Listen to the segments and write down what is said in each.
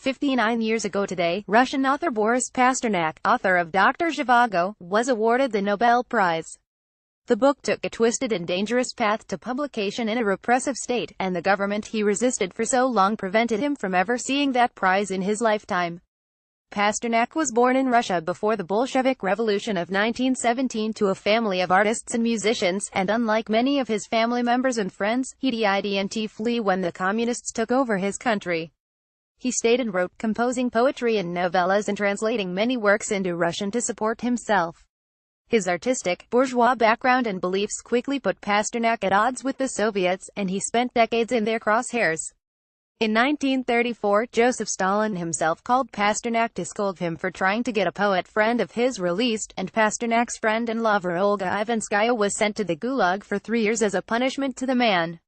59 years ago today, Russian author Boris Pasternak, author of Doctor Zhivago, was awarded the Nobel Prize. The book took a twisted and dangerous path to publication in a repressive state, and the government he resisted for so long prevented him from ever seeing that prize in his lifetime. Pasternak was born in Russia before the Bolshevik Revolution of 1917 to a family of artists and musicians, and unlike many of his family members and friends, he didn't flee when the communists took over his country. He stayed and wrote, composing poetry and novellas and translating many works into Russian to support himself. His artistic, bourgeois background and beliefs quickly put Pasternak at odds with the Soviets, and he spent decades in their crosshairs. In 1934, Joseph Stalin himself called Pasternak to scold him for trying to get a poet friend of his released, and Pasternak's friend and lover Olga Ivanskaya was sent to the Gulag for 3 years as a punishment to the man.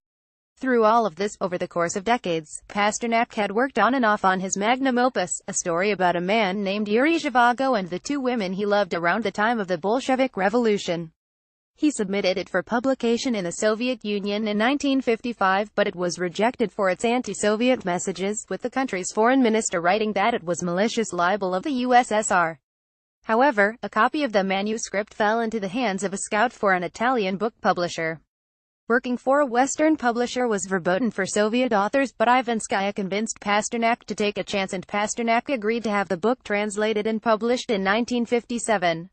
Through all of this, over the course of decades, Pasternak had worked on and off on his magnum opus, a story about a man named Yuri Zhivago and the two women he loved around the time of the Bolshevik Revolution. He submitted it for publication in the Soviet Union in 1955, but it was rejected for its anti-Soviet messages, with the country's foreign minister writing that it was malicious libel of the USSR. However, a copy of the manuscript fell into the hands of a scout for an Italian book publisher. Working for a Western publisher was verboten for Soviet authors, but Ivanskaya convinced Pasternak to take a chance, and Pasternak agreed to have the book translated and published in 1957.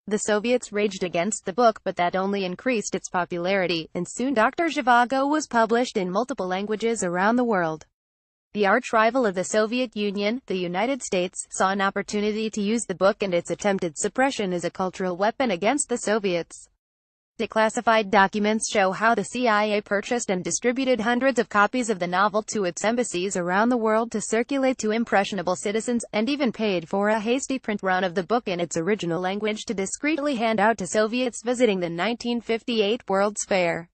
The Soviets raged against the book, but that only increased its popularity, and soon Doctor Zhivago was published in multiple languages around the world. The arch-rival of the Soviet Union, the United States, saw an opportunity to use the book and its attempted suppression as a cultural weapon against the Soviets. Declassified documents show how the CIA purchased and distributed hundreds of copies of the novel to its embassies around the world to circulate to impressionable citizens, and even paid for a hasty print run of the book in its original language to discreetly hand out to Soviets visiting the 1958 World's Fair.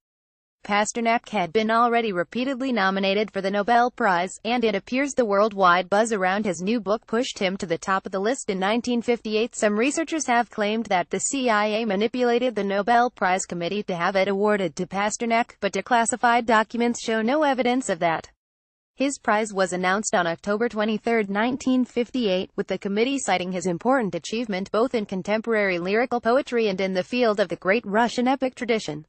Pasternak had been already repeatedly nominated for the Nobel Prize, and it appears the worldwide buzz around his new book pushed him to the top of the list in 1958. Some researchers have claimed that the CIA manipulated the Nobel Prize committee to have it awarded to Pasternak, but declassified documents show no evidence of that. His prize was announced on October 23, 1958, with the committee citing his important achievement both in contemporary lyrical poetry and in the field of the great Russian epic tradition.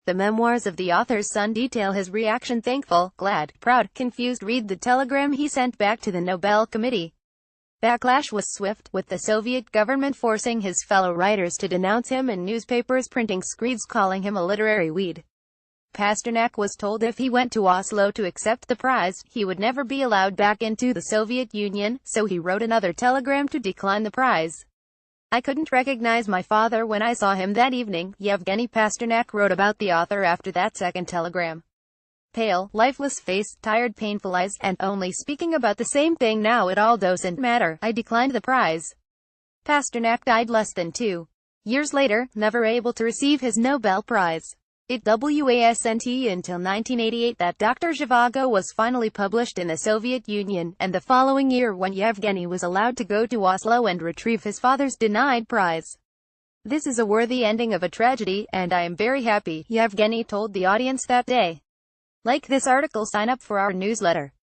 The memoirs of the author's son detail his reaction: thankful, glad, proud, confused. Read the telegram he sent back to the Nobel Committee. Backlash was swift, with the Soviet government forcing his fellow writers to denounce him and newspapers printing screeds calling him a literary weed. Pasternak was told if he went to Oslo to accept the prize, he would never be allowed back into the Soviet Union, so he wrote another telegram to decline the prize. I couldn't recognize my father when I saw him that evening, Yevgeny Pasternak wrote about the author after that second telegram. Pale, lifeless face, tired, painful eyes, and only speaking about the same thing now. It all doesn't matter, I declined the prize. Pasternak died less than 2 years later, never able to receive his Nobel Prize. It wasn't until 1988 that Doctor Zhivago was finally published in the Soviet Union, and the following year when Yevgeny was allowed to go to Oslo and retrieve his father's denied prize. This is a worthy ending of a tragedy, and I am very happy, Yevgeny told the audience that day. Like this article, sign up for our newsletter.